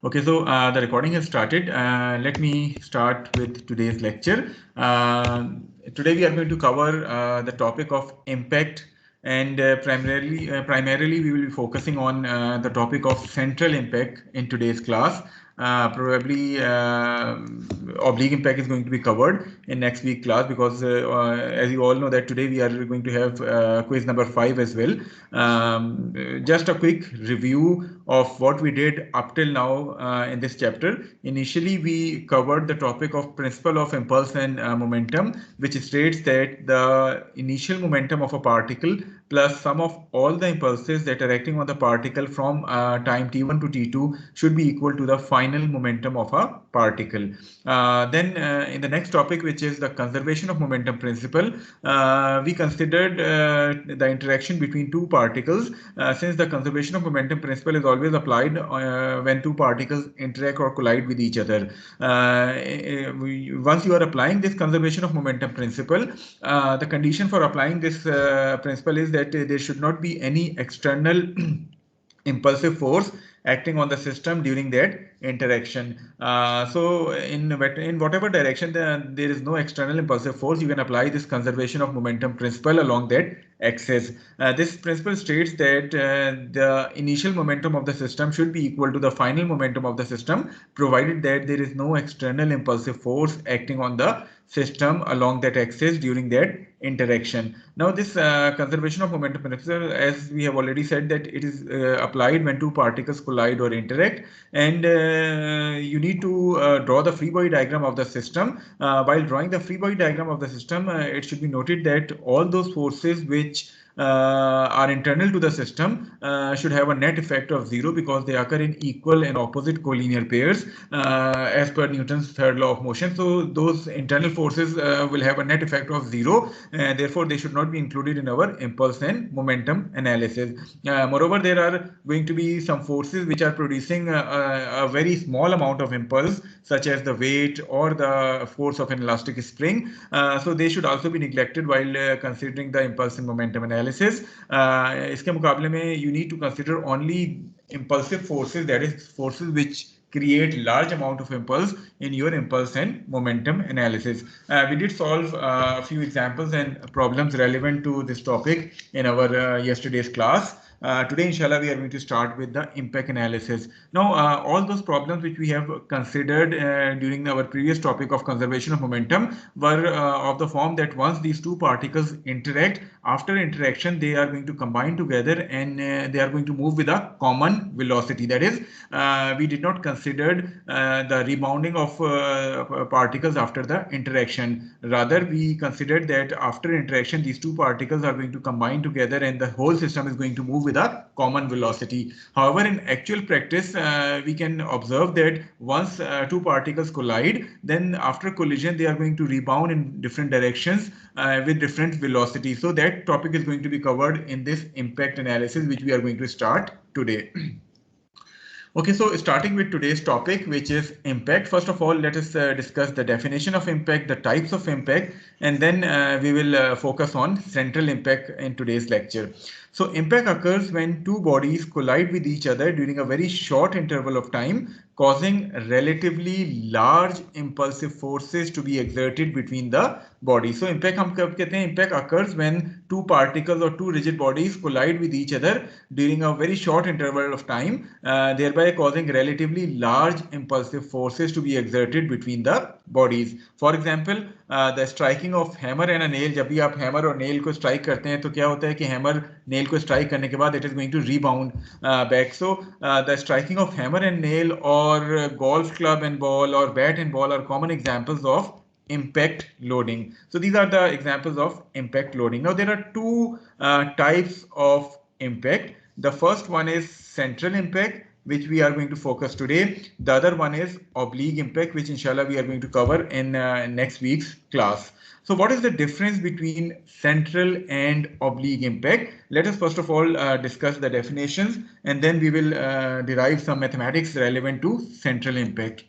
Okay, so the recording has started. Let me start with today's lecture. Today we are going to cover the topic of impact, and primarily we will be focusing on the topic of central impact in today's class. Probably oblique impact is going to be covered in next week class, because as you all know that today we are going to have quiz number 5 as well. Just a quick review of what we did up till now in this chapter. Initially, we covered the topic of principle of impulse and momentum, which states that the initial momentum of a particle plus sum of all the impulses that are acting on the particle from time t1 to t2 should be equal to the final momentum of a particle. Then in the next topic, which is the conservation of momentum principle, we considered the interaction between two particles, since the conservation of momentum principle is always applied when two particles interact or collide with each other. Once you are applying this conservation of momentum principle, the condition for applying this principle is that there should not be any external impulsive force acting on the system during that interaction. So in whatever direction there is no external impulsive force, you can apply this conservation of momentum principle along that axis. This principle states that the initial momentum of the system should be equal to the final momentum of the system, provided that there is no external impulsive force acting on the system along that axis during that interaction. Now, this conservation of momentum principle, as we have already said, that it is applied when two particles collide or interact, and you need to draw the free body diagram of the system. While drawing the free body diagram of the system, it should be noted that all those forces which are internal to the system should have a net effect of zero, because they occur in equal and opposite collinear pairs as per Newton's third law of motion. So those internal forces will have a net effect of zero, therefore they should not be included in our impulse and momentum analysis. Moreover, there are going to be some forces which are producing a very small amount of impulse, such as the weight or the force of an elastic spring. So they should also be neglected while considering the impulse and momentum analysis. इसके मुकाबले में you need to consider only impulsive forces, that is forces which create large amount of impulse in your impulse and momentum analysis. We did solve a few examples and problems relevant to this topic in our yesterday's class. Today, inshallah, we are going to start with the impact analysis. Now, all those problems which we have considered during our previous topic of conservation of momentum were of the form that once these two particles interact, after interaction, they are going to combine together, and they are going to move with a common velocity. That is, we did not consider the rebounding of particles after the interaction. Rather, we considered that after interaction, these two particles are going to combine together, and the whole system is going to move with a common velocity. However, in actual practice, we can observe that once two particles collide, then after collision, they are going to rebound in different directions with different velocities. So that topic is going to be covered in this impact analysis, which we are going to start today. Okay, so starting with today's topic, which is impact. First of all, let us discuss the definition of impact, the types of impact, and then we will focus on central impact in today's lecture. So impact occurs when two bodies collide with each other during a very short interval of time, causing relatively large impulsive forces to be exerted between the bodies. So impact हम कब कहते हैं? Impact occurs when two particles or two rigid bodies collide with each other during a very short interval of time, thereby causing relatively large impulsive forces to be exerted between the bodies. For example, the striking of hammer and a nail. जब भी आप hammer और nail को strike करते हैं तो क्या होता है कि hammer nail को strike करने के बाद it is going to rebound back. So the striking of hammer and nail or golf club and ball or bat and ball are common examples of impact loading. So these are the examples of impact loading. Now there are two types of impact. The first one is central impact, which we are going to focus today. The other one is oblique impact, which inshallah we are going to cover in next week's class. So what is the difference between central and oblique impact? Let us first of all discuss the definitions, and then we will derive some mathematics relevant to central impact.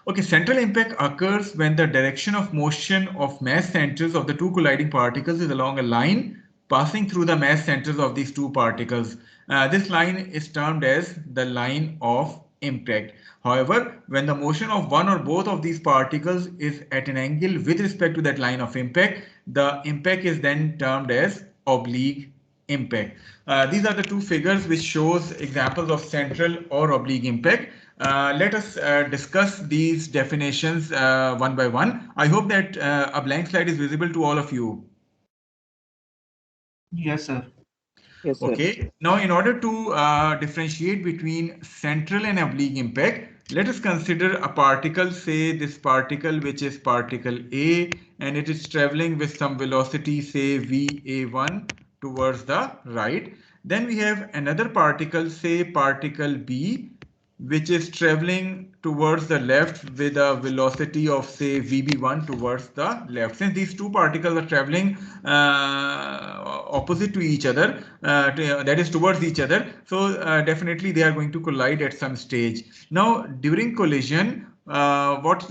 Okay, central impact occurs when the direction of motion of mass centers of the two colliding particles is along a line passing through the mass centers of these two particles. This line is termed as the line of impact. However, when the motion of one or both of these particles is at an angle with respect to that line of impact, the impact is then termed as oblique impact. These are the two figures which shows examples of central or oblique impact. Let us discuss these definitions one by one. I hope that a blank slide is visible to all of you. Yes, sir. Yes, sir. Okay. Now, in order to differentiate between central and oblique impact, let us consider a particle, say this particle, which is particle A, and it is traveling with some velocity, say VA1 towards the right. Then we have another particle, say particle B, which is traveling towards the left with a velocity of say VB1 towards the left. Since these two particles are traveling opposite to each other, that is towards each other, so definitely they are going to collide at some stage. Now, during collision, what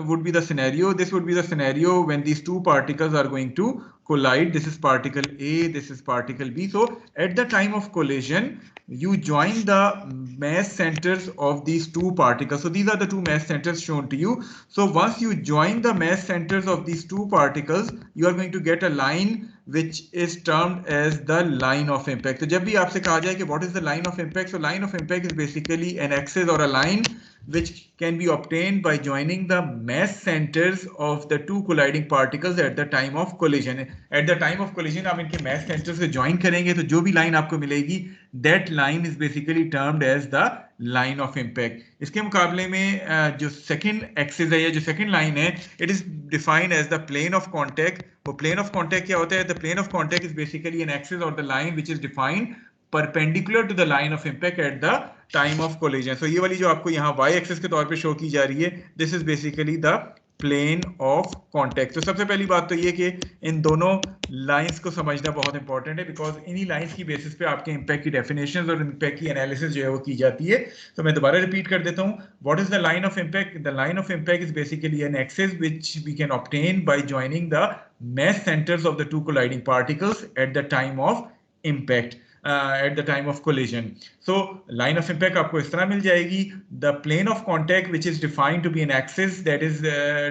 would be the scenario? This would be the scenario when these two particles are going to collide. This is particle A, this is particle B. So at the time of collision, you join the mass centers of these two particles. So these are the two mass centers shown to you. So once you join the mass centers of these two particles, you are going to get a line which is termed as the line of impact. So जब भी आपसे कहा जाए कि what is the line of impact? So line of impact is basically an axis or a line which can be obtained by joining the mass centers of the two colliding particles at the time of collision. At the time of collision, आप इनके mass centers से join करेंगे तो जो भी line आपको मिलेगी, that line is basically termed as the line of impact. इसके मुकाबले में जो second axis है या जो second line है, it is defined as the plane of contact. वो plane of contact क्या होता है? The plane of contact is basically an axis or the line which is defined perpendicular to the line of impact at the time of collision. So ये वाली जो आपको यहाँ y axis के तौर पे शो की जा रही है, this is basically the plane of contact. तो सबसे पहली बात तो ये कि इन दोनों लाइंस को समझना बहुत इंपॉर्टेंट है, बिकॉज इन्हीं लाइंस की बेसिस पे आपके इम्पैक्ट की डेफिनेशंस और इम्पैक्ट की एनालिसिस जो है वो की जाती है. तो मैं दोबारा रिपीट कर देता हूँ. What is the line of impact? The line of impact is basically an axis which we can obtain by joining the mass centers of the two colliding particles at the time of impact. At the time of collision. So line of impact आपको इस तरह मिल जाएगी. The plane of contact which is defined to be an axis that is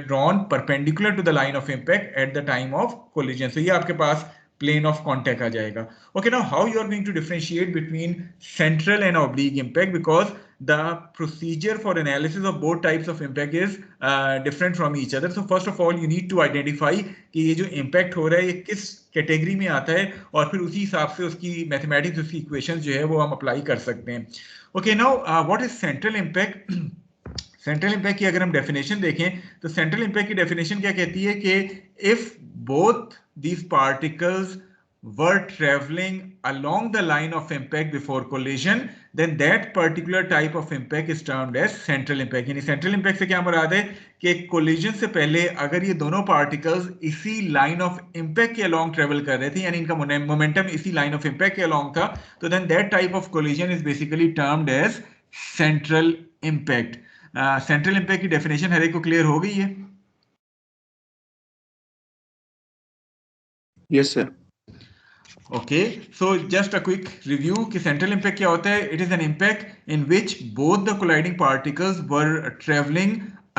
drawn perpendicular to the line of impact at the time of collision. So ये आपके पास plane of contact आ जाएगा. Okay, now how you are going to differentiate between central and oblique impact, because the procedure for analysis of both types of impact is different from each other. So first of all, you need to identify कि ये जो impact हो रहा है ये किस category में आता है, और फिर उसी हिसाब से उसकी मैथमेटिक्स, उसकी इक्वेशंस जो है वो हम अप्लाई कर सकते हैं. Okay, now what is central impact? Central impact की अगर हम डेफिनेशन देखें तो सेंट्रल इम्पैक्ट की डेफिनेशन क्या कहती है कि if both these particles were traveling along the line of impact before collision, then that particular type of impact is termed as central impact. यानी central impact से क्या मुराद है कि collision से पहले अगर ये दोनों particles इसी line of impact के along travel कर रहे थे, यानी इनका momentum इसी line of impact के along था, तो then that type of collision is basically termed as central impact. Central impact की definition हर एक को clear हो गई है? Yes, sir. Okay, so just a quick review कि central impact क्या होता है? It is an impact in which both the colliding particles were traveling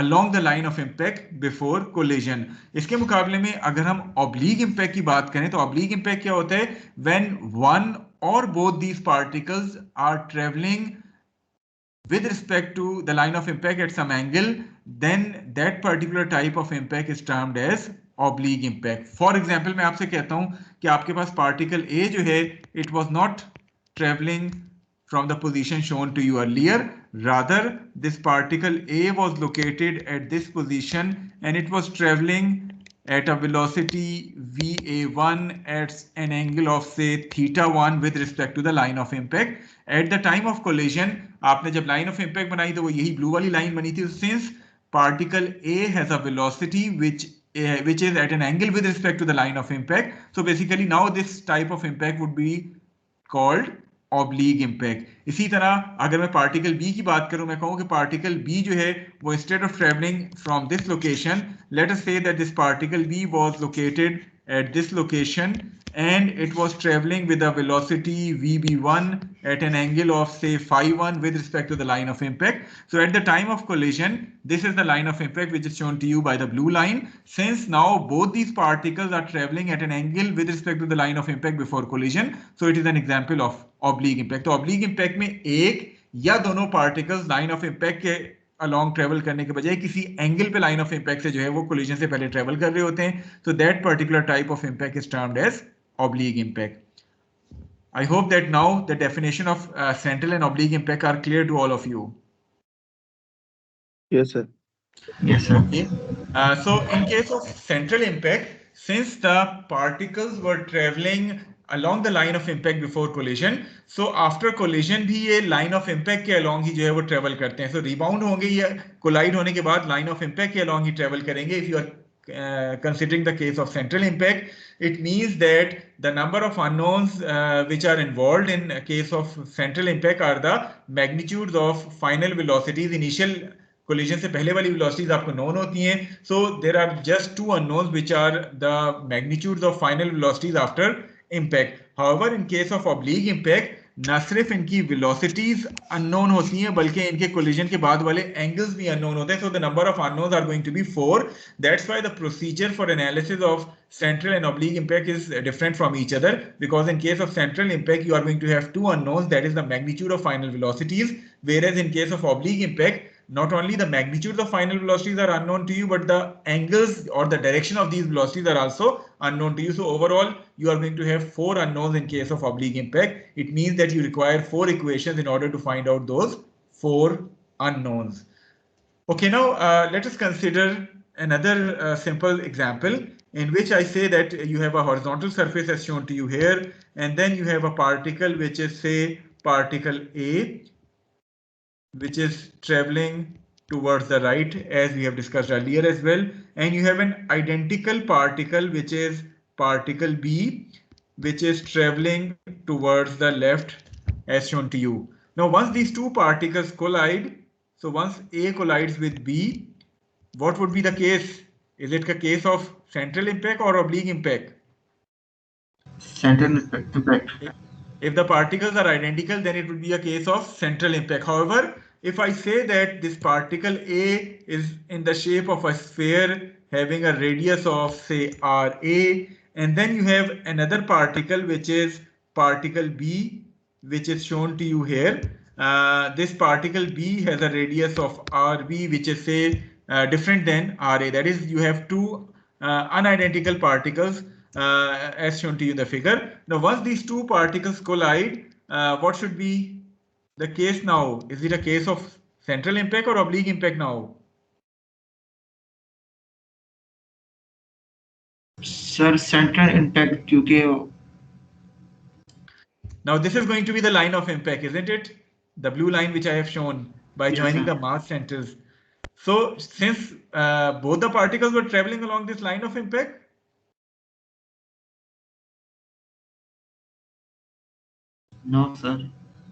along the line of impact before collision. इसके मुकाबले में अगर हम oblique impact की बात करें तो oblique impact क्या होता है? When one or both these particles are traveling with respect to the line of impact at some angle, then that particular type of impact is termed as oblique impact. For example, मैं आपसे कहता हूं कि आपके पास particle A जो है, it was not traveling from the position shown to you earlier. Rather, this particle A was located at this position and it was traveling at a velocity VA1 at an angle of say θ1 with respect to the line of impact. At the time of collision, आपने जब line of impact बनाई तो वो यही blue वाली line बनी थी. Since particle A has a velocity which is at an angle with respect to the line of impact, so basically now this type of impact would be called oblique impact. इसी तरह अगर मैं particle B की बात करूं, मैं कहूं कि particle B जो है वो instead of traveling from this location, let us say that this particle B was located at this location and it was traveling with a velocity VB1 at an angle of say phi1 with respect to the line of impact. So at the time of collision, this is the line of impact which is shown to you by the blue line. Since now both these particles are traveling at an angle with respect to the line of impact before collision, so it is an example of oblique impact. तो oblique impact में एक या दोनों particles line of impact के along travel करने के बजाय किसी angle पे line of impact से जो है वो collision से पहले travel कर रहे होते हैं. So that particular type of impact is termed as oblique impact. I hope that now the definition of central and oblique impact are clear to all of you. Yes, sir. Yes, sir. Okay. So in case of central impact, since the particles were traveling along the line of impact before collision, so after collision भी ये line of impact के along ही जो है वो travel करते हैं. So rebound होंगे या collide होने के बाद line of impact के along ही travel करेंगे. If you are considering the case of central impact, it means that the number of unknowns which are involved in case of central impact are the magnitudes of final velocities. Initial collision से पहले वाली velocities आपको known होती हैं. So there are just two unknowns which are the magnitudes of final velocities after impact. However, in case of oblique impact, न सिर्फ इनकी velocities unknown होती हैं बल्कि इनके collision के बाद वाले angles भी unknown होते हैं. So the number of unknowns are going to be 4. That's why the procedure for analysis of central and oblique impact is different from each other, because in case of central impact you are going to have two unknowns, that is the magnitude of final velocities, whereas in case of oblique impact not only the magnitudes of final velocities are unknown to you, but the angles or the direction of these velocities are also unknown to you. So overall, you are going to have 4 unknowns in case of oblique impact. It means that you require 4 equations in order to find out those 4 unknowns. Okay, now let us consider another simple example in which I say that you have a horizontal surface as shown to you here, and then you have a particle which is say particle A, which is traveling towards the right as we have discussed earlier as well, and you have an identical particle which is particle B, which is traveling towards the left as shown to you. Now once these two particles collide, so once A collides with B, what would be the case? Is it a case of central impact or oblique impact? Central impact. If the particles are identical, then it would be a case of central impact. However, if I say that this particle A is in the shape of a sphere having a radius of say RA, and then you have another particle which is particle B, which is shown to you here. This particle B has a radius of RB, which is say different than RA. That is, you have two unidentical particles as shown to you in the figure. Now, once these two particles collide, what should be the case now? Is it a case of central impact or oblique impact now? Sir, central impact क्योंकि now this is going to be the line of impact, isn't it? The blue line which I have shown by joining the mass centers. So since both the particles were traveling along this line of impact, no, sir.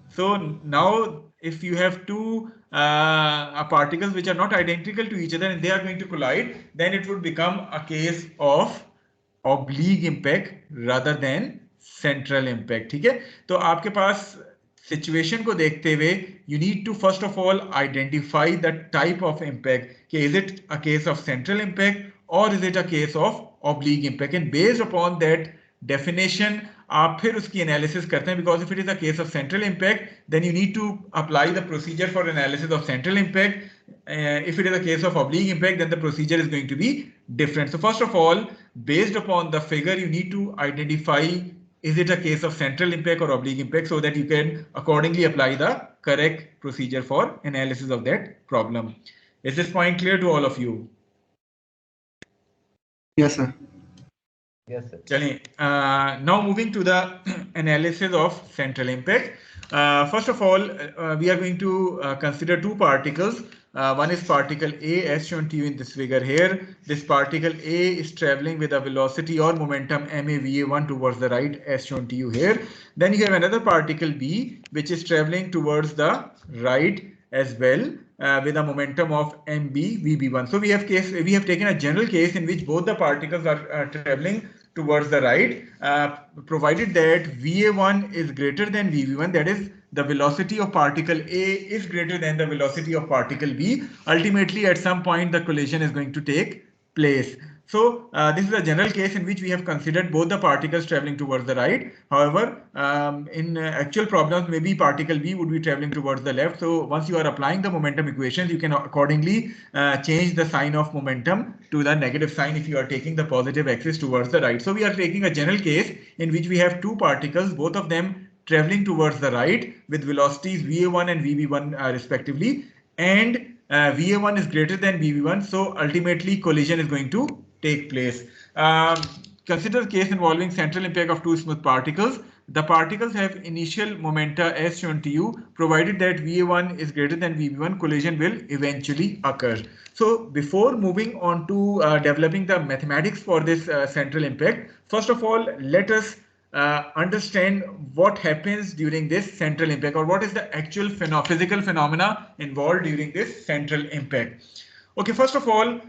So now if you have two particles which are not identical to each other and they are going to collide, then it would become a case of oblique impact rather than central impact. ठीक है, तो आपके पास situation को देखते हुए you need to first of all identify the type of impact. Is it a case of central impact or is it a case of oblique impact? And based upon that definition, आप फिर उसकी analysis करते हैं, because if it is a case of central impact, then you need to apply the procedure for analysis of central impact. If it is a case of oblique impact, then the procedure is going to be different. So first of all, based upon the figure, you need to identify is it a case of central impact or oblique impact, so that you can accordingly apply the correct procedure for analysis of that problem. Is this point clear to all of you? Yes, sir. Yes, sir. Chale, now moving to the analysis of central impact. First of all, we are going to consider two particles. One is particle A as shown to you in this figure here. This particle A is traveling with a velocity or momentum MAVA1 towards the right as shown to you here. Then you have another particle B which is traveling towards the right as well with a momentum of MB VB1. So we have taken a general case in which both the particles are traveling towards the right, provided that VA1 is greater than VB1, that is, the velocity of particle A is greater than the velocity of particle B. Ultimately, at some point, the collision is going to take place. So this is a general case in which we have considered both the particles traveling towards the right. However, in actual problems, maybe particle B would be traveling towards the left. So once you are applying the momentum equations, you can accordingly change the sign of momentum to the negative sign if you are taking the positive axis towards the right. So we are taking a general case in which we have two particles, both of them traveling towards the right with velocities VA1 and VB1 respectively, and VA1 is greater than VB1, so ultimately collision is going to take place. Consider a case involving central impact of two smooth particles. The particles have initial momenta as shown to you. Provided that VA1 is greater than VB1, collision will eventually occur. So before moving on to developing the mathematics for this central impact, first of all, let us understand what happens during this central impact, or what is the actual physical phenomena involved during this central impact. Okay, first of all,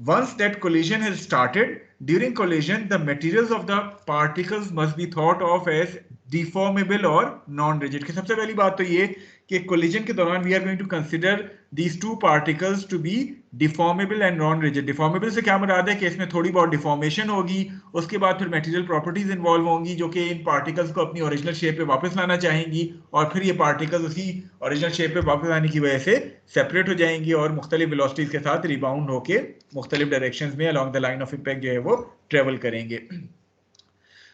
once that collision has started, during collision, the materials of the particles must be thought of as deformable or non-rigid. कि सबसे पहली बात तो ये कि collision के दौरान we are going to consider these two particles to be deformable and non-rigid. Deformable से क्या मुराद है कि इसमें थोड़ी बहुत deformation होगी, उसके बाद फिर material properties involve होंगी जो कि इन particles को अपनी original shape पे वापस लाना चाहेंगी, और फिर ये particles उसी original shape पे वापस आने की वजह से separate हो जाएंगी और मुख्तलिफ velocities के साथ rebound होके मुख्तलिफ directions में along the line of impact जो है वो travel करेंगे.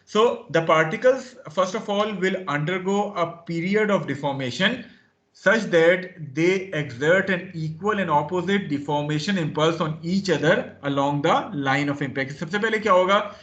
So the particles, first of all, will undergo a period of deformation such that they exert an equal and opposite deformation impulse on each other along the line of impact. सबसे पहले क्या होगा?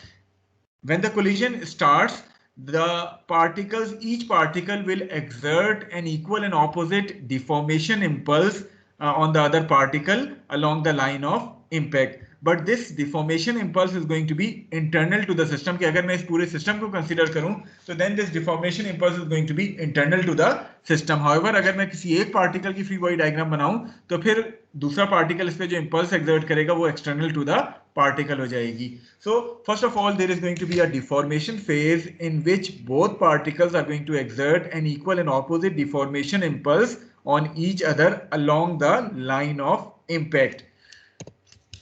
When the collision starts, the particles, each particle will exert an equal and opposite deformation impulse on the other particle along the line of impact. But this deformation impulse is going to be internal to the system. कि अगर मैं इस पूरे system को consider करूं, so then this deformation impulse is going to be internal to the system. However, अगर मैं किसी एक particle की free body diagram बनाऊं, तो फिर दूसरा particle इस पे जो impulse exert करेगा वो external to the particle हो जाएगी. So first of all, there is going to be a deformation phase in which both particles are going to exert an equal and opposite deformation impulse on each other along the line of impact.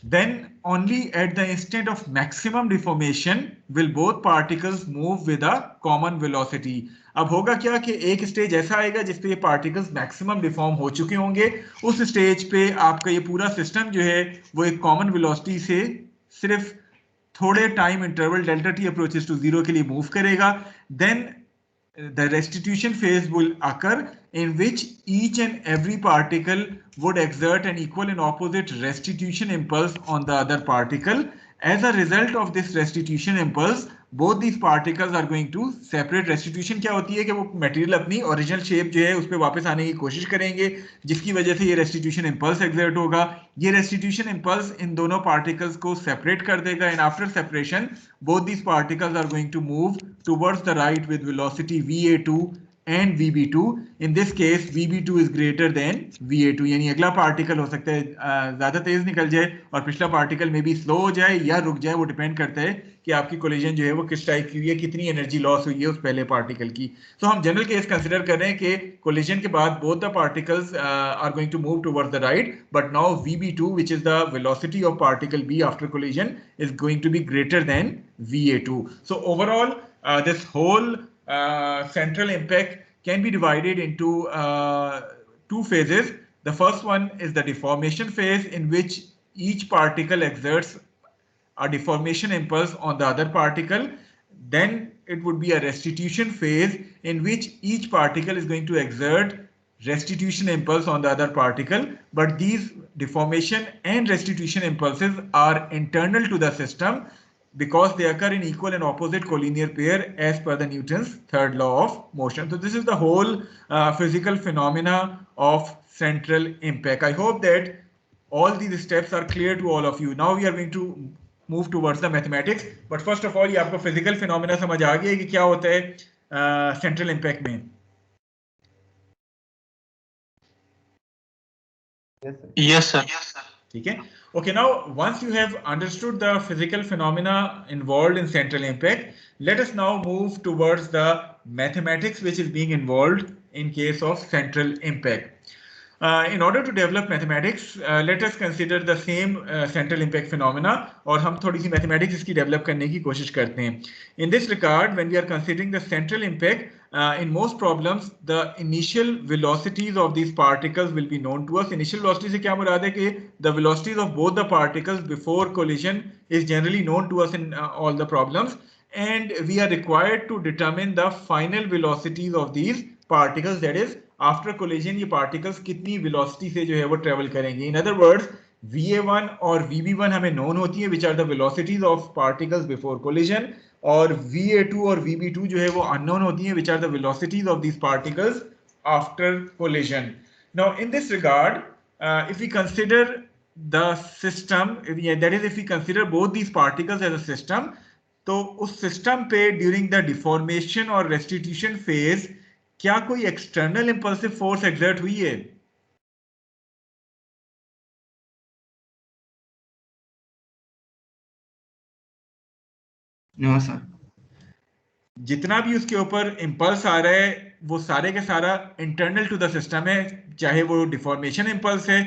Then only at the instant of maximum deformation will both particles move with a common velocity. अब होगा क्या कि एक stage ऐसा आएगा जिस पे ये पार्टिकल्स मैक्सिमम डिफॉर्म हो चुके होंगे. उस स्टेज पे आपका ये पूरा सिस्टम जो है वो एक कॉमन वेलोसिटी से सिर्फ थोड़े time interval delta t approaches to zero के लिए मूव करेगा. Then the restitution phase will occur in which each and every particle would exert an equal and opposite restitution impulse on the other particle. As a result of this restitution impulse, both these particles are going to separate. Restitution क्या होती है कि वो material अपनी original shape जो है उस पे वापस आने की कोशिश करेंगे, जिसकी वजह से ये restitution impulse exert होगा. ये restitution impulse इन दोनों particles को separate कर देगा, and after separation, both these particles are going to move towards the right with velocity VA2 and VB2. In this case, VB2 is greater than VA2. यानी अगला particle हो सकता है ज्यादा तेज निकल जाए और पिछला पार्टिकल में भी स्लो हो जाए या रुक जाए. वो डिपेंड करता है कि आपकी कोलिजन जो है वो किस टाइप की हुई है, कितनी एनर्जी लॉस हुई है उस पहले पार्टिकल की. तो हम जनरल केस कंसिडर कर रहे हैं कि कोलिजन के बाद both the particles are going to move towards the right, but now VB2, which is the velocity of particle B after collision, is going to be greater than VA2. So overall, this whole central impact can be divided into two phases. The first one is the deformation phase, in which each particle exerts a deformation impulse on the other particle. Then it would be a restitution phase in which each particle is going to exert restitution impulse on the other particle, but these deformation and restitution impulses are internal to the system because they occur in equal and opposite collinear pair as per the Newton's third law of motion. So this is the whole physical phenomena of central impact. I hope that all these steps are clear to all of you. Now we are going to move towards the mathematics. But first of all, ये आपको physical phenomena समझ आ गया है कि क्या होता है central impact में? Yes, sir. Yes, sir. ठीक है. Okay, now once you have understood the physical phenomena involved in central impact, let us now move towards the mathematics which is being involved in case of central impact. In order to develop mathematics, let us consider the same central impact phenomena और हम थोड़ी सी mathematics इसकी develop करने की कोशिश करते हैं. In this regard, when we are considering the central impact, in most problems, the initial velocities of these particles will be known to us. Initial velocity से क्या मुराद है कि the velocities of both the particles before collision is generally known to us in all the problems, and we are required to determine the final velocities of these particles, that is after collision ये particles कितनी velocity से जो है वो travel करेंगे. In other words Va1 और Vb1 हमें known होती है which are the velocities of particles before collision, और Va2 और Vb2 जो है वो अननोन होती है which are the velocities of this particles after collision. Now in this regard, if we consider the system, that is if we consider both these particles as a system, तो उस system पे during the deformation और restitution phase क्या कोई external impulsive force exert हुई है? No sir. जितना भी उसके ऊपर इंपल्स आ रहा है वो सारे के सारा इंटरनल टू द सिस्टम है, चाहे वो डिफॉर्मेशन इंपल्स है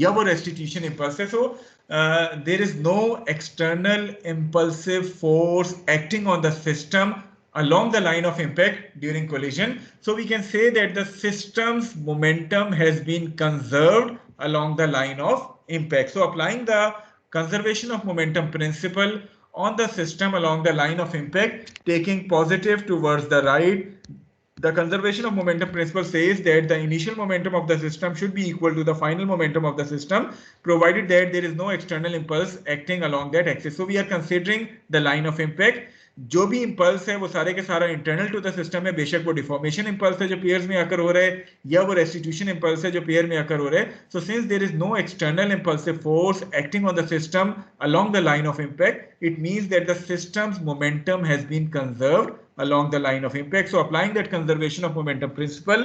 या वो रेस्टिट्यूशन इंपल्स है. So there is no external impulsive force acting on the system along the line of impact during collision. So we can say that the system's momentum has been conserved along the line of impact. So applying the conservation of momentum principle on the system along the line of impact, taking positive towards the right, the conservation of momentum principle says that the initial momentum of the system should be equal to the final momentum of the system, provided that there is no external impulse acting along that axis. So we are considering the line of impact. जो भी impulse है वो सारे के सारा internal to the system है, बेशक वो डिफॉर्मेशन इंपल्स है जो पेयर्स में आकर हो रहा है या वो रेस्टिट्यूशन इंपल्स है जो पेयर में आकर हो रहा है. So since there is no external impulsive force acting on the system along the line of impact, it means that the system's momentum has been conserved along the line of impact. So applying that conservation of momentum principle,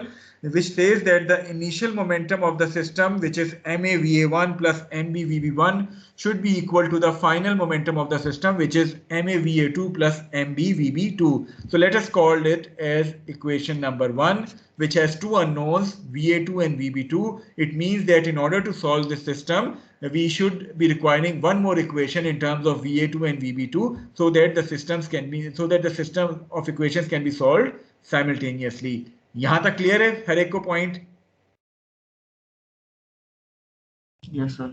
which says that the initial momentum of the system, which is MAVA1 plus MBVB1, should be equal to the final momentum of the system, which is MAVA2 plus MBVB2. So let us call it as equation number 1, which has two unknowns, Va2 and Vb2. It means that in order to solve this system, we should be requiring one more equation in terms of Va2 and Vb2 so that the system of equations can be solved simultaneously. यहां तक clear है हर एक को point? Yes sir.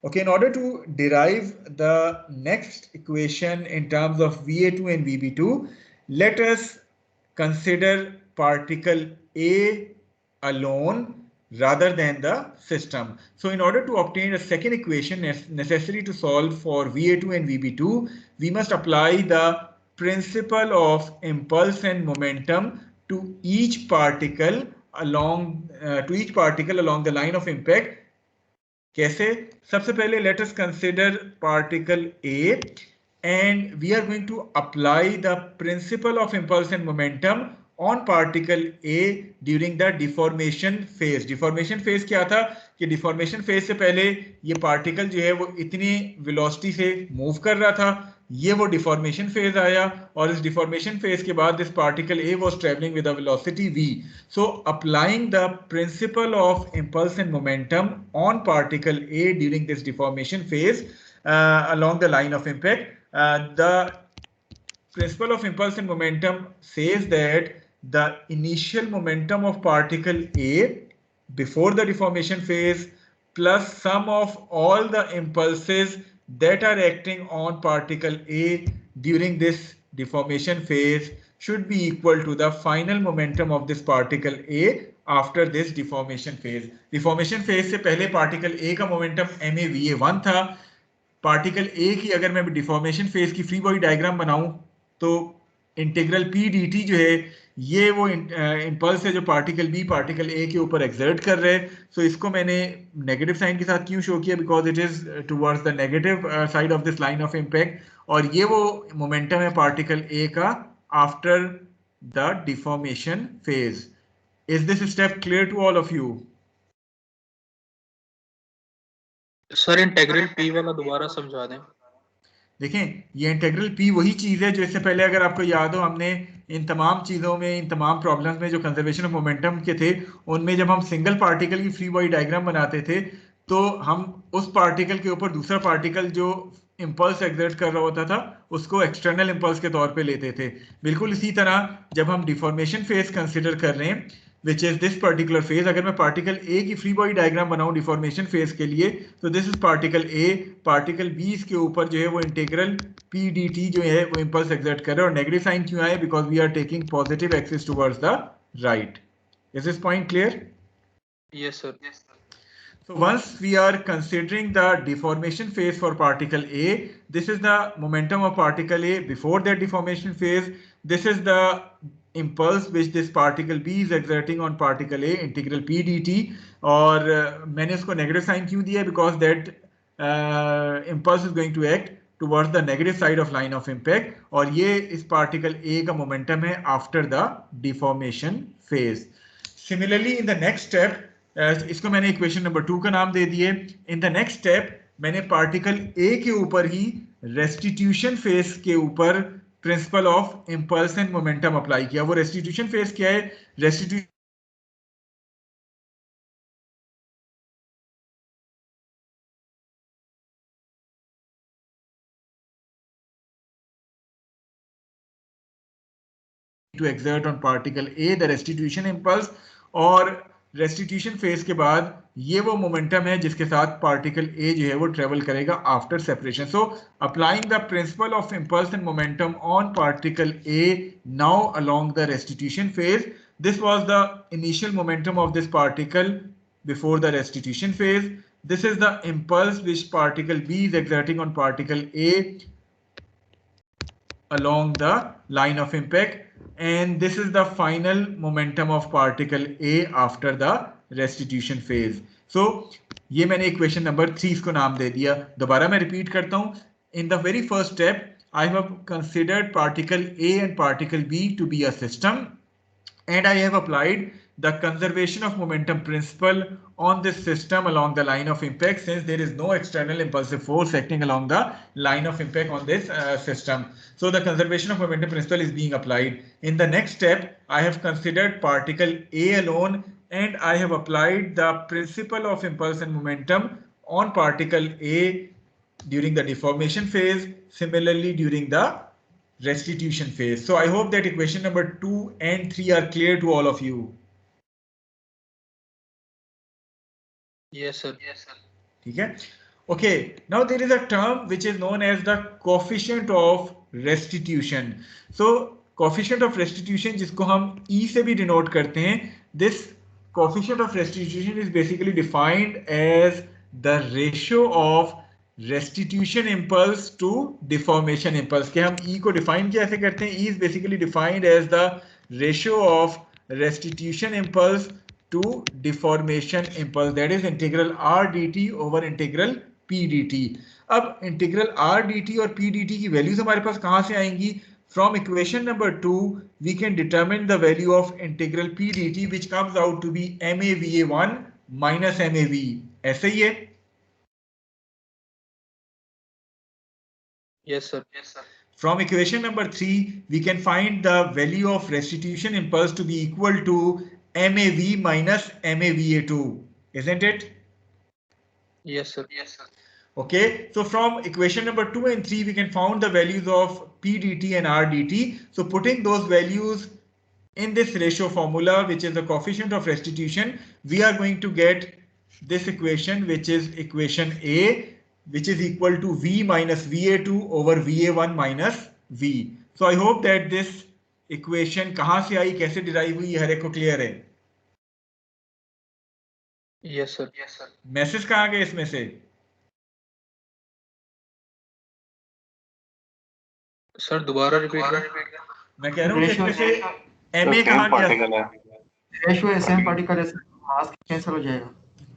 Okay, in order to derive the next equation in terms of Va2 and Vb2, let us consider particle A alone rather than the system. So in order to obtain a second equation necessary to solve for Va2 and Vb2, we must apply the principle of impulse and momentum to each particle along the line of impact. कैसे? सबसे पहले let us consider particle A and we are going to apply the principle of impulse and momentum on particle A during the deformation phase. Deformation phase क्या था कि deformation phase से पहले ये particle जो है वो इतनी velocity से move कर रहा था, ये वो deformation phase आया और इस deformation phase के बाद this particle A was traveling with a velocity v. So applying the principle of impulse and momentum on particle A during this deformation phase along the line of impact, the principle of impulse and momentum says that the initial momentum of particle A before the deformation phase plus sum of all the impulses that are acting on particle A during this deformation phase should be equal to the final momentum of this particle A after this deformation phase. Deformation phase से पहले particle A का momentum MAVA1 था. Particle A की अगर मैं deformation phase की free body diagram बनाऊं तो इंटीग्रल पी डी टी जो है ये वो इंपल्स है जो पार्टिकल बी पार्टिकल ए के ऊपर एक्सर्ट कर रहे हैं. सो इसको मैंने नेगेटिव साइन के साथ क्यों शो किया? Because it is towards the negative side of this line of impact, और ये वो मोमेंटम है पार्टिकल ए का after the deformation phase. Is this step clear to all of you? Sir integral P वाला दोबारा समझा दें। देखें, ये इंटीग्रल पी वही चीज है जो इससे पहले, अगर आपको याद हो, हमने इन तमाम चीजों में, इन तमाम प्रॉब्लम्स में जो कंजर्वेशन ऑफ मोमेंटम के थे, उनमें जब हम सिंगल पार्टिकल की फ्री बॉडी डायग्राम बनाते थे तो हम उस पार्टिकल के ऊपर दूसरा पार्टिकल जो इंपल्स एग्जर्ट कर रहा होता था उसको एक्सटर्नल इंपल्स के तौर पे लेते थे। बिल्कुल इसी तरह जब हम डिफॉर्मेशन फेज कंसिडर कर रहे हैं, which is this particular phase, अगर मैं पार्टिकल ए की फ्री बॉडी डायग्राम बनाऊं डिफॉर्मेशन फेज के लिए, तो this is particle A, particle B के ऊपर जो है वो इंटीग्रल पी डी टी जो है वो इंपल्स एग्जर्ट कर रहा है। और नेगेटिव साइन क्यों आए? Because we are taking positive axis towards the right. Is this point clear? Yes sir. So once we are considering the deformation phase for particle A, this is the momentum of particle A before that deformation phase. This is the impulse which this particle B is exerting on particle A, integral P dt. और मैंने उसको negative sign क्यों दिया? Because that impulse is going to act towards the negative side of line of impact. और ये इस particle A का momentum है after the deformation phase. Similarly, in the next step, इसको मैंने इक्वेशन नंबर 2 का नाम दे दिए। इन द नेक्स्ट स्टेप मैंने पार्टिकल ए के ऊपर ही रेस्टिट्यूशन फेज के ऊपर principle of impulse and momentum apply किया। वो रेस्टिट्यूशन फेज क्या है? Restitution to exert on particle A the restitution impulse, और restitution phase के बाद ये वो momentum है जिसके साथ particle A जो है वो travel करेगा after separation. So applying the principle of impulse and momentum on particle A now along the restitution phase, this was the initial momentum of this particle before the restitution phase. This is the impulse which particle B is exerting on particle A along the line of impact, and this is the final momentum of particle A after the restitution phase. So ये मैंने equation number 3 इसको नाम दे दिया। दोबारा मैं repeat करता हूं। In the very first step I have considered particle A and particle B to be a system, and I have applied the conservation of momentum principle on this system along the line of impact, since there is no external impulsive force acting along the line of impact on this system. So the conservation of momentum principle is being applied. In the next step, I have considered particle A alone, and I have applied the principle of impulse and momentum on particle A during the deformation phase, similarly during the restitution phase. So I hope that equation number 2 and 3 are clear to all of you. Yes sir. Yes sir. ठीक है? Okay, now there is a term which is known as the coefficient of restitution. So coefficient of restitution जिसको हम E से भी denote करते हैं, this coefficient of restitution is basically defined as the ratio of restitution impulse to deformation impulse. के हम E को define कैसे करते हैं? E is basically defined as the ratio of restitution impulse to deformation impulse, that is integral r dt over integral p dt. अब integral r dt और p dt की values हमारे पास कहां से आएंगी? From equation number 2 we can determine the value of integral p dt, which comes out to be MAVA1 minus MAV. ऐसे ही है? Yes sir. Yes sir. From equation number 3 we can find the value of restitution impulse to be equal to MAV minus MAVA2, isn't it? Yes sir. Yes sir. Okay, so from equation number 2 and 3 we can find the values of P dt and R dt. So putting those values in this ratio formula, which is the coefficient of restitution, we are going to get this equation, which is equation A, which is equal to V minus VA2 over VA1 minus V. So I hope that this equation कहां से आई, कैसे derive हुई, हर एक को clear है? Yes sir. Yes sir. Message कहां गए इसमें से? सर दोबारा रिपीट। मैं कह रहा हूं कि इसमें से एमए कहां गया? रेशियो सेम पार्टिकल है, मास कैंसिल हो जाएगा।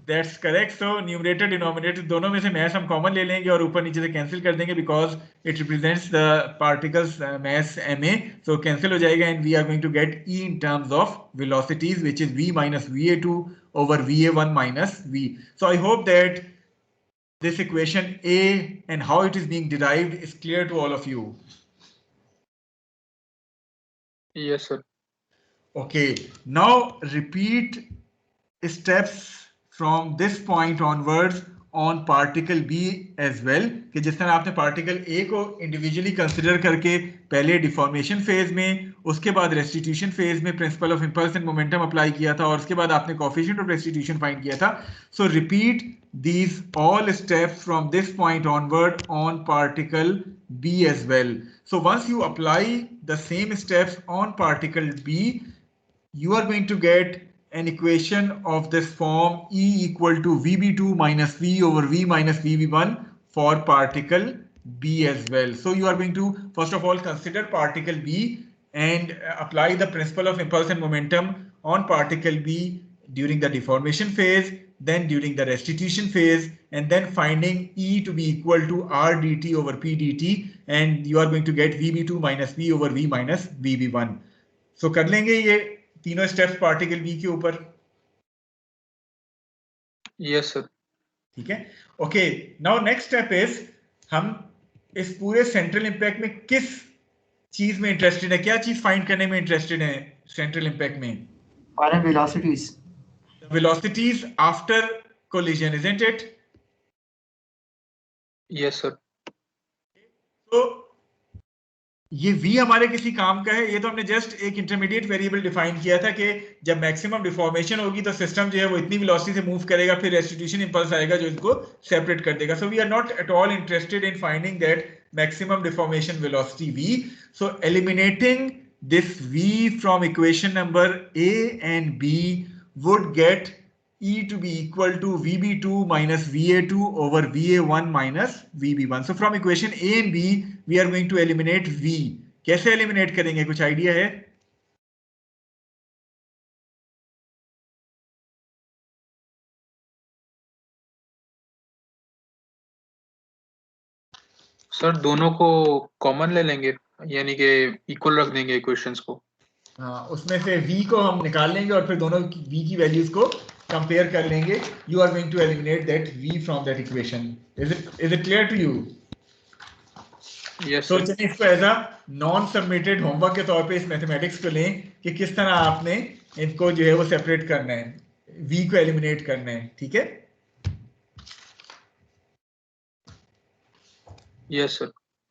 That's correct. So numerator denominator दोनों में से mass हम common ले लेंगे और ऊपर नीचे से cancel कर देंगे, because it represents the particles mass ma. So cancel हो जाएगा and we are going to get E in terms of velocities, which is V minus VA2 over VA1 minus V. So I hope that this equation A and how it is being derived is clear to all of you? Yes, sir. Okay, now repeat steps from this point onwards on particle B as well, कि जिस तरह आपने particle A को individually consider करके पहले deformation phase में, उसके बाद restitution phase में principle of impulse and momentum apply किया था और उसके बाद आपने coefficient of restitution find किया था. So repeat these all steps from this point onward on particle B as well. So once you apply the same steps on particle B, you are going to get an equation of this form E equal to VB2 minus V over V minus VB1 for particle B as well. So you are going to first of all consider particle B and apply the principle of impulse and momentum on particle B during the deformation phase, then during the restitution phase, and then finding E to be equal to R dt over P dt, and you are going to get VB2 minus V over V minus VB1. So कर लेंगे ये तीनों steps particle B के ऊपर. Yes, sir. ठीक है. Okay, now next step is हम इस पूरे सेंट्रल इंपैक्ट में किस चीज में इंटरेस्टेड है, क्या चीज फाइंड करने में इंटरेस्टेड है सेंट्रल इंपैक्ट में? Final velocities. Velocities after collision, isn't it? Yes, sir. तो ये v हमारे किसी काम का है? ये तो हमने जस्ट एक इंटरमीडिएट वेरिएबल डिफाइन किया था कि जब मैक्सिमम डिफॉर्मेशन होगी तो सिस्टम जो है वो इतनी वेलोसिटी से मूव करेगा, फिर रेस्टिट्यूशन इंपल्स आएगा जो इसको सेपरेट कर देगा. So we are not at all interested in finding that maximum deformation velocity v. So eliminating this v from equation number a and b would get E to be equal to VB2 minus VA2 over VA1 minus VB1. So from equation A and B, we are going to eliminate V. कैसे eliminate करेंगे, कुछ idea है? Sir दोनों को common ले लेंगे, यानी कि इक्वल रख देंगे इक्वेशंस को. हाँ, उसमें से V को हम निकाल लेंगे और फिर दोनों V की वैल्यूज को कंपेयर कर लेंगे. You are going to eliminate that V from that equation. Is it clear to you? Yes, तो sir. चलिए इसको as a non submitted homework के तौर पे इस मैथमेटिक्स को लें कि किस तरह आपने इनको जो है वो सेपरेट करना है, V को एलिमिनेट करना है. ठीक है. Yes, sir.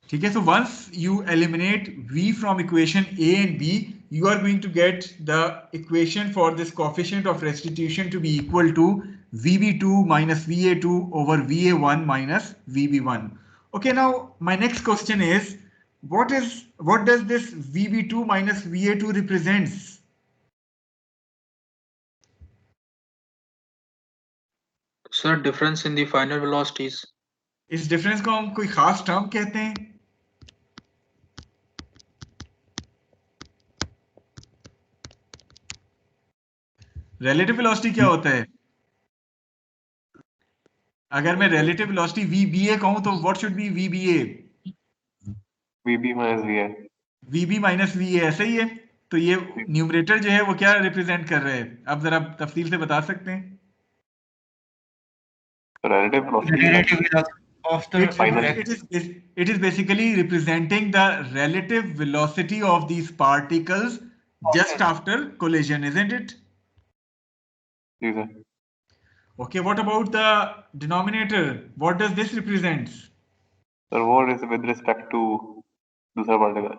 ठीक है. So once you eliminate V from equation A and B, you are going to get the equation for this coefficient of restitution to be equal to VB2 minus VA2 over VA1 minus VB1. Okay, now my next question is, what does this VB2 minus VA2 represents? Sir, difference in the final velocities. इस difference को हम कोई खास term कहते हैं? Relative velocity क्या होता है? अगर मैं रिलेटिव वेलोसिटी VBA कहूं तो what should be VBA? VB minus VA. VB minus VA, ऐसा ही है. तो ये न्यूमरेटर जो है वो क्या रिप्रेजेंट कर रहा है, अब जरा तफसील से बता सकते हैं? Relative velocity. Relative velocity of the Final. It is basically representing the relative velocity of these particles just after collision, isn't it? Yes, sir. Okay, what about the denominator? What does this represent? Sir, what is with respect to दूसरा particle?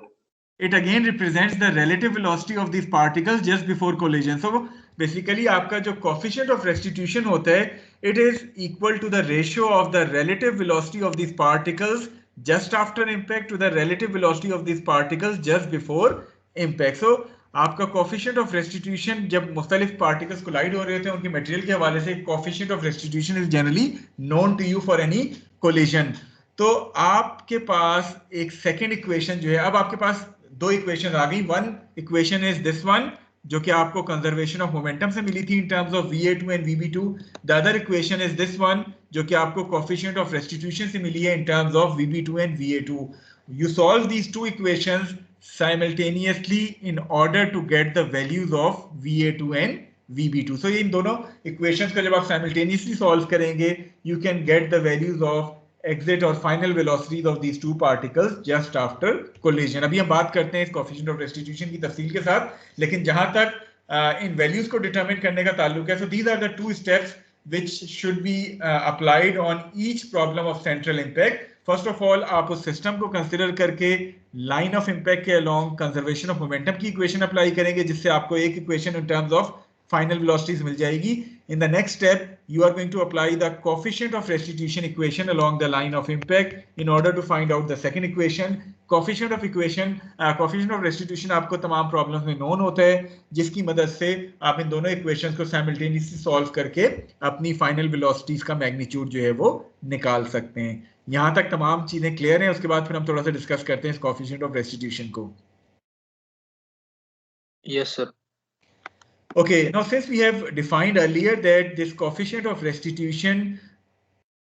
It again represents the relative velocity of these particles just before collision. So basically आपका जो coefficient of restitution होता है, it is equal to the ratio of the relative velocity of these particles just after impact to the relative velocity of these particles just before impact. So आपका coefficient of restitution जब मुख्तलिफ particles collide हो रहे होते हैं उनके material के हवाले से coefficient of restitution is generally known to you for any collision. तो आपके पास एक सेकेंड इक्वेशन जो है, अब आपके पास दो इक्वेशन आ गई. One equation is this one जो कि आपको कंजर्वेशन ऑफ मोमेंटम से मिली थी in terms of VA2 and VB2. The other equation is this one जो कि आपको कोएफिशिएंट ऑफ रेस्टिट्यूशन से मिली है in terms of VB2 and VA2. You solve these two equations simultaneously in order to get the values of VA2 and VB2. So इन दोनों equations को जब आप simultaneously solve करेंगे, you can get the values of exit और final velocities of these two particles just after collision. अभी हम बात करते हैं इस coefficient of restitution की तफसील के साथ, लेकिन जहां तक इन वैल्यूज को डिटरमिन करने का ताल्लुक है, so these are the two steps which should be applied on each problem of central impact. First of all, आप उस सिस्टम को कंसिडर करके लाइन ऑफ इम्पैक्ट के अलोंग कंजर्वेशन ऑफ मोमेंटम की इक्वेशन अप्लाई करेंगे, जिससे आपको एक equation in terms of final velocities मिल जाएगी. In the next step, you are going to apply the coefficient of restitution equation along the line of impact in order to find out the second equation. Coefficient of restitution आपको तमाम problems में known होता है, जिसकी मदद से आप इन दोनों equations को simultaneously solve करके अपनी final velocities का magnitude जो है वो निकाल सकते हैं. यहाँ तक तमाम चीजें क्लियर हैं. उसके बाद फिर हम थोड़ा सा डिस्कस करते हैं इस coefficient of restitution को. Yes, sir. Okay, now since we have defined earlier that this coefficient of restitution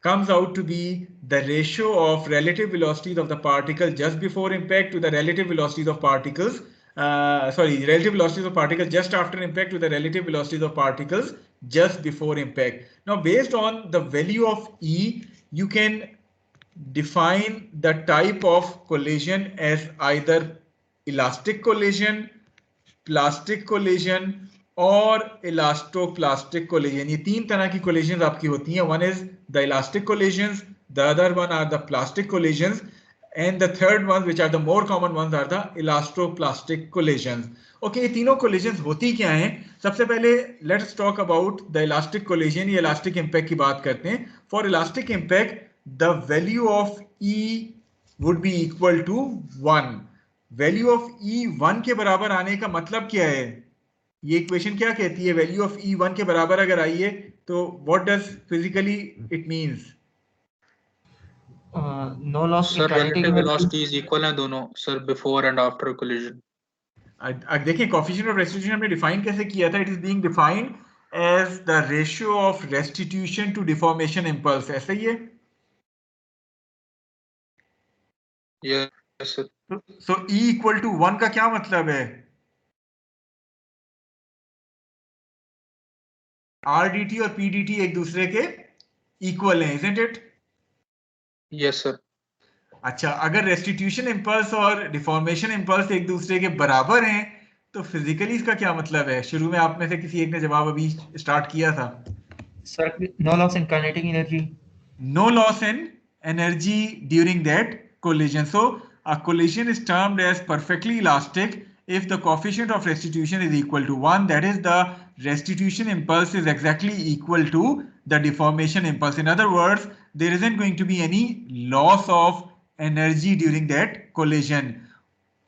comes out to be the ratio of relative velocities of the particle just before impact to the relative velocities of particles, relative velocities of particles just after impact to the relative velocities of particles just before impact. Now, based on the value of E, you can define the type of collision as either elastic collision, plastic collision और elastoplastic collision. ये तीन तरह की collision आपकी होती हैं. One is the elastic collisions, the other one are the plastic collisions, and the third one which are the more common ones are the elastoplastic collisions. Okay, ये तीनों कोलिजन्स होती क्या हैं? सबसे पहले let's talk about the elastic collision या elastic impact की बात करते हैं. For elastic impact the value of E would be equal to 1. Value of E 1 के बराबर आने का मतलब क्या है? ये इक्वेशन क्या कहती है? वैल्यू ऑफ E 1 के बराबर अगर आई है तो what does physically it means? No loss Sir, relative velocity is equal है दोनों, sir, before and after collision. देखिए, कोएफिशिएंट ऑफ रेस्टिट्यूशन हमने डिफाइन कैसे किया था? It is being defined as the ratio of restitution to deformation impulse. ऐसा ही है. Yes, sir. So E equal to 1 का क्या मतलब है? RDT और PDT एक दूसरे के इक्वल हैं, isn't it? Yes, sir. अच्छा, अगर रेस्टिट्यूशन इंपल्स और डिफॉर्मेशन इंपल्स एक दूसरे के बराबर हैं तो फिजिकली इसका क्या मतलब है? शुरू में आप में से किसी एक ने जवाब अभी स्टार्ट किया था. Sir, no loss in kinetic energy. No loss in energy during that collision. So a collision is termed as perfectly elastic if the coefficient of restitution is equal to 1. That is, the restitution impulse is exactly equal to the deformation impulse. In other words, there isn't going to be any loss of energy during that collision.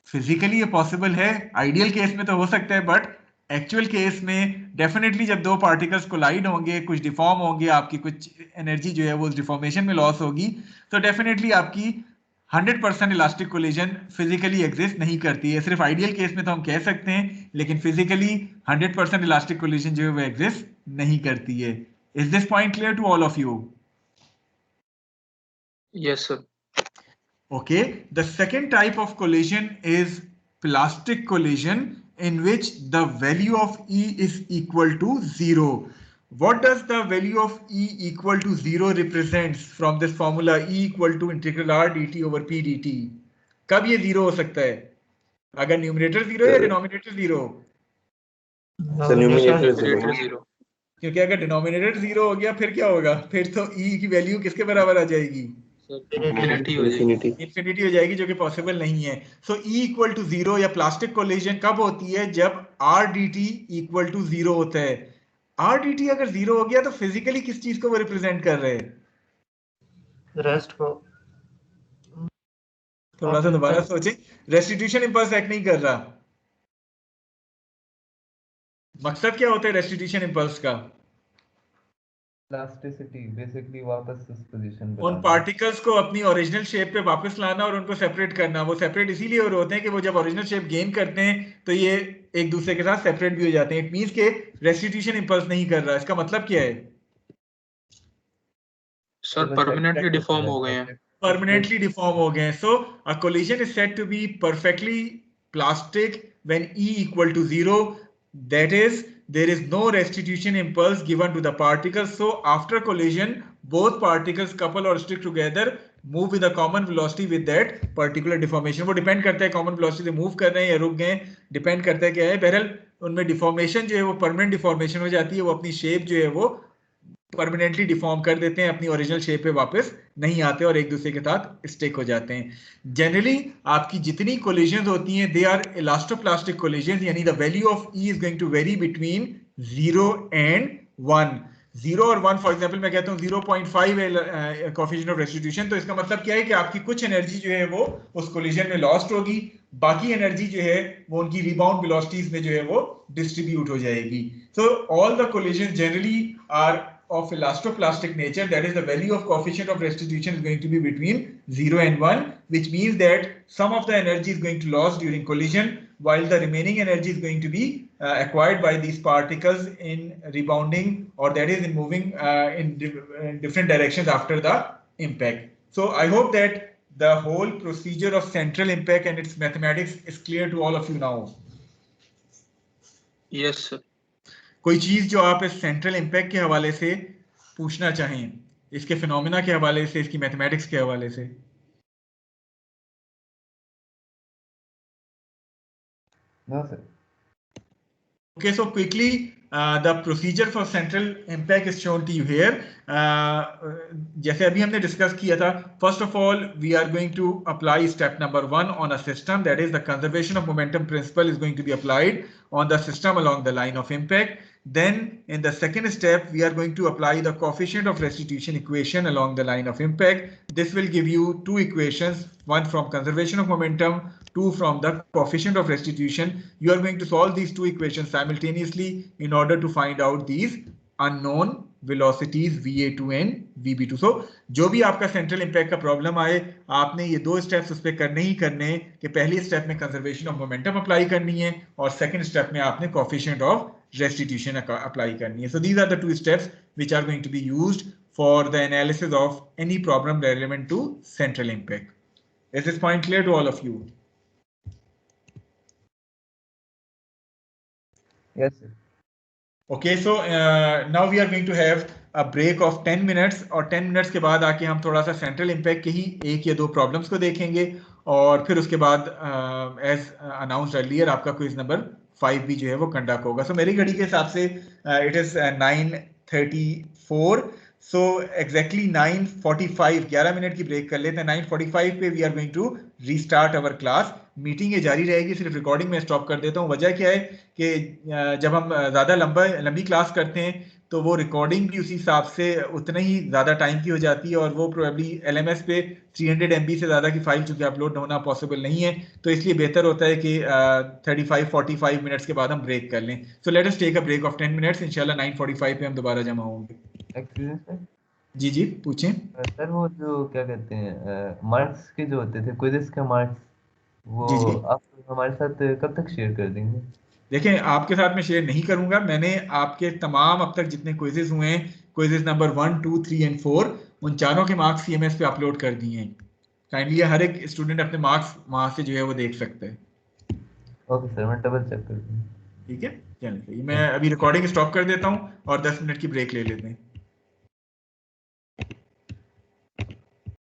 Physically ये possible है, ideal case में तो हो सकता है, but actual case में definitely जब दो पार्टिकल्स कोलाइड होंगे, कुछ डिफॉर्म होंगे, आपकी कुछ एनर्जी जो है वो उस डिफॉर्मेशन में लॉस होगी, तो डेफिनेटली आपकी 100% इलास्टिक कोलिजन फिजिकली एग्जिस्ट नहीं करती है. सिर्फ आइडियल केस में तो हम कह सकते हैं, लेकिन फिजिकली 100% इलास्टिक कोलिजन जो है वो एग्जिस्ट नहीं करती है. Is this point clear to all of you? Yes, sir. Okay, the second type of collision is plastic collision, in which the value of E is equal to 0. What does the value of E equal to 0 represents from this formula? E equal to integral R dt over P dt. कब ये 0 हो सकता है? अगर numerator 0 है या denominator 0? Numerator 0. क्योंकि अगर डिनोमिनेटर 0 हो गया फिर क्या होगा? फिर तो E की वैल्यू किसके बराबर आ जाएगी? Infinity हो जाएगी. इंफिनिटी हो जाएगी, जो कि पॉसिबल नहीं है. सो E इक्वल टू 0 या प्लास्टिक कोलिजन कब होती है? जब R dt इक्वल टू 0 होता है. R dt अगर 0 हो गया तो फिजिकली किस चीज को वो रिप्रेजेंट कर रहे हैं? रेस्ट को. थोड़ा सा दोबारा सोचें. रेस्टिट्यूशन इंपल्स एक्ट नहीं कर रहा. मकसद क्या होता है रेस्टिट्यूशन इंपल्स का? Elasticity, basically वापस इस पोजीशन पे उन पार्टिकल्स को अपनी ओरिजिनल शेप पे वापस लाना और उनको सेपरेट करना. वो सेपरेट इसीलिए हो रहे होते हैं कि वो जब ओरिजिनल शेप गेन करते हैं तो ये एक दूसरे के साथ सेपरेट भी हो जाते हैं. इट मींस के रेस्टिट्यूशन इंपल्स नहीं कर रहा. इसका मतलब क्या है? Sir, permanently deform हो गए हैं. Permanently deform हो गए. So a collision is said to be perfectly plastic when E equal to 0. That is, there is no restitution impulse given to the particles. So after collision, both particles couple or stick together, move with a common velocity with that particular deformation. वो depend करता है common velocity से move कर रहे हैं या रुक गए, depend करता है क्या है. बहरहाल उनमें deformation जो है वो permanent deformation हो जाती है, वो अपनी shape जो है वो परमानेंटली डिफॉर्म कर देते हैं, अपनी ओरिजिनल शेप पे वापस नहीं आते और एक दूसरे के साथ स्टिक हो जाते हैं. जनरली आपकी जितनी कोलिजन्स होती हैं दे आर इलास्टोप्लास्टिक कोलिजन्स, यानी the value of E is going to vary between 0 and 1. 0 और 1 फॉर एग्जांपल मैं कहता हूं 0.5 है कोएफिशिएंट ऑफ रेस्टिट्यूशन, तो इसका मतलब क्या है कि आपकी कुछ एनर्जी जो है वो उस कोलिजन में लॉस्ट होगी, बाकी एनर्जी जो है वो उनकी रिबाउंड वेलोसिटीज में जो है वो डिस्ट्रीब्यूट हो जाएगी. So all the collisions generally are of elastoplastic nature, that is the value of coefficient of restitution is going to be between 0 and 1, which means that some of the energy is going to lose during collision while the remaining energy is going to be acquired by these particles in rebounding, or that is in moving in different directions after the impact. So I hope that the whole procedure of central impact and its mathematics is clear to all of you now. Yes sir. कोई चीज जो आप इस central impact के हवाले से पूछना चाहें, इसके फिनोमेना के हवाले से, इसकी मैथमेटिक्स के हवाले से? No, sir. Okay, so quickly the procedure for central impact is shown to you here. जैसे अभी हमने डिस्कस किया था, first of all we are going to apply step number 1 on a system, that is the conservation of momentum principle is going to be applied on the system along the line of impact. Then in the second step we are going to apply the coefficient of restitution equation along the line of impact. This will give you two equations, one from conservation of momentum, two from the coefficient of restitution. You are going to solve these two equations simultaneously in order to find out these unknown velocities VA2 and VB2. So जो भी आपका central impact का problem आए, आपने ये दो steps उस पर करने ही करने हैं कि पहली स्टेप में कंजर्वेशन ऑफ मोमेंटम अप्लाई करनी है और सेकंड स्टेप में आपने कोएफिशिएंट ऑफ restitution अप्लाई करनी है. So these are the two steps which are going to be used for the analysis of any problem relevant to central impact. Is this point clear to all of you? Yes, sir. Okay, so now we are going to have a break of 10 minutes और 10 minutes के बाद आके हम थोड़ा सा central impact के ही एक या दो प्रॉब्लम्स को देखेंगे और फिर उसके बाद एज अनाउंस्ड अर्लियर आपका क्विज नंबर 5 भी जो है वो कंडक्ट होगा. सो मेरी घड़ी के हिसाब से it is 9:34. So exactly 9:45, 11 minute की ब्रेक कर लेते हैं. 9:45 पे we are going to restart our class. Meeting ये जारी रहेगी, सिर्फ रिकॉर्डिंग में स्टॉप कर देता हूँ. वजह क्या है कि जब हम ज़्यादा लंबी क्लास करते हैं तो वो रिकॉर्डिंग भी उसी हिसाब से उतना ही ज़्यादा टाइम की हो जाती है और वो प्रोबेबली LMS पे 300 MB से ज़्यादा की फाइल चूँकि अपलोड होना पॉसिबल नहीं है, तो इसलिए बेहतर होता है कि 35-45 मिनट्स के बाद हम ब्रेक कर लें. So let us take a break of 10 minutes. इंशाल्लाह 9:45 पे हम दोबारा जमा होंगे. Excuse sir. जी जी पूछें. सर वो जो क्या कहते हैं मार्क्स के जो होते थे क्विज़ के मार्क्स, वो जी, जी. आप हमारे साथ कब तक शेयर कर देंगे? देखें, आपके साथ मैं शेयर नहीं करूंगा. मैंने आपके तमाम अब तक जितने क्विजेस हुए हैं, क्विजेस नंबर 1, 2, 3 एंड 4, उन चारों के मार्क्स CMS पे अपलोड कर दिए हैं. काइंडली हर एक स्टूडेंट अपने मार्क्स वहां से जो है वो देख सकते हैं. ओके सर, मैं डबल चेक कर दूँगा. ठीक है, चलिए मैं अभी रिकॉर्डिंग स्टॉप कर देता हूँ और 10 मिनट की ब्रेक ले लेते हैं.